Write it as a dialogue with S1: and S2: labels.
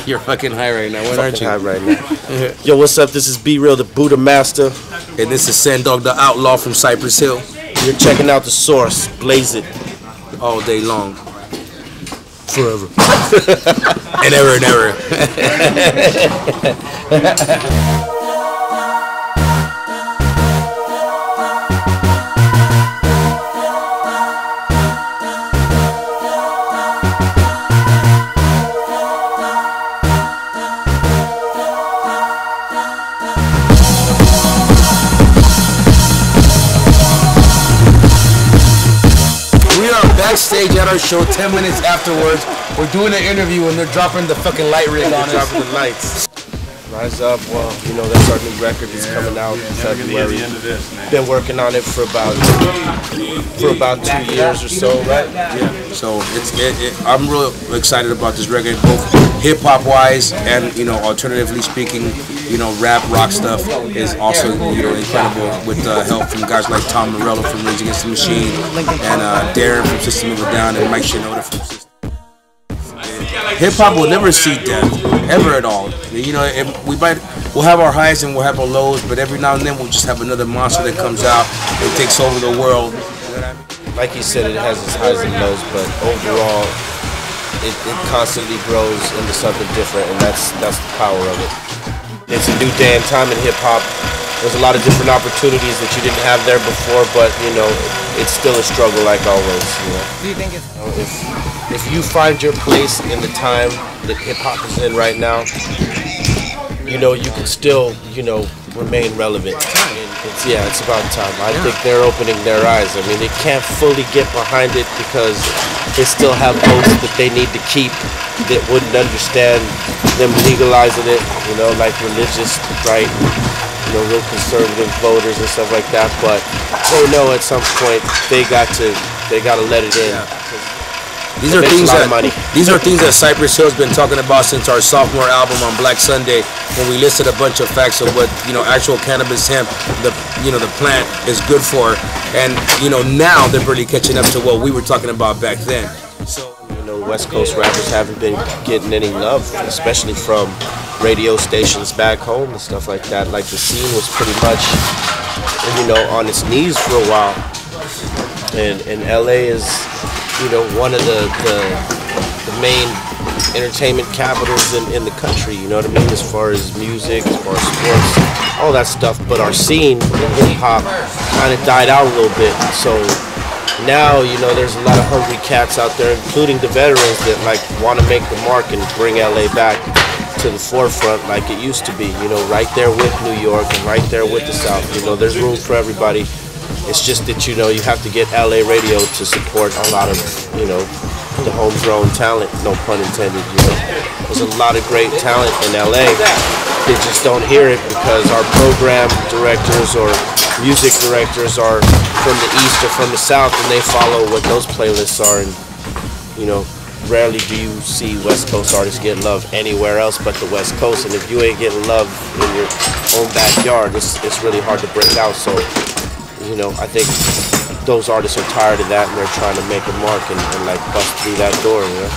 S1: You're fucking high right now. When aren't you?
S2: High right now. Yo, what's up? This is Be Real, the Buddha Master.
S1: And this is Sand Dog, the Outlaw from Cypress Hill.
S2: You're checking out the source. Blaze it.
S1: All day long.
S2: Forever.
S1: And ever and ever. Backstage at our show, 10 minutes afterwards, we're doing an interview and they're dropping the fucking light rig on us.
S2: Dropping the lights. Rise Up, well, you know, that's our new record. It's coming out in February. Been working on it for about 2 years or so, right?
S1: Yeah. So I'm real excited about this record, both hip hop wise and, you know, alternatively speaking, you know, rap, rock stuff is also, you know, incredible with help from guys like Tom Morello from Rage Against the Machine and Darren from System of a Down and Mike Shinoda from System. Hip hop will never see death, ever at all. You know, we'll have our highs and we'll have our lows, but every now and then we'll just have another monster that comes out and takes over the world. You know what I mean?
S2: Like you said, it has its highs and lows, but overall, it constantly grows into something different, and that's the power of it. It's a new day and time in hip hop. There's a lot of different opportunities that you didn't have there before, but you know, it's still a struggle like always. You know?
S3: Do you think it's
S2: if you find your place in the time that hip hop is in right now, you know, you can still, you know, remain relevant. And it's about time. I think they're opening their eyes. I mean, they can't fully get behind it because they still have votes that they need to keep that wouldn't understand them legalizing it, you know, like religious, right? You know, real conservative voters and stuff like that. But they know at some point they got to let it in.
S1: These are things that Cypress Hill's been talking about since our sophomore album on Black Sunday, when we listed a bunch of facts of what, you know, actual cannabis hemp, the plant is good for, and you know, now they're really catching up to what we were talking about back then.
S2: So, you know, West Coast rappers haven't been getting any love, especially from radio stations back home and stuff like that. Like, the scene was pretty much, you know, on its knees for a while, and LA is, you know, one of the main entertainment capitals in the country, you know what I mean, as far as music, as far as sports, all that stuff. But our scene in hip-hop kind of died out a little bit. So now, you know, there's a lot of hungry cats out there, including the veterans, that like want to make the mark and bring LA back to the forefront like it used to be, you know, right there with New York and right there with the South. You know, there's room for everybody. It's just that, you know, you have to get LA radio to support a lot of, you know, the homegrown talent, no pun intended, you know. There's a lot of great talent in LA. They just don't hear it because our program directors or music directors are from the East or from the South, and they follow what those playlists are. And, you know, rarely do you see West Coast artists get love anywhere else but the West Coast. And if you ain't getting love in your own backyard, it's really hard to break out. So, you know, I think those artists are tired of that and they're trying to make a mark and like bust through that door, you know.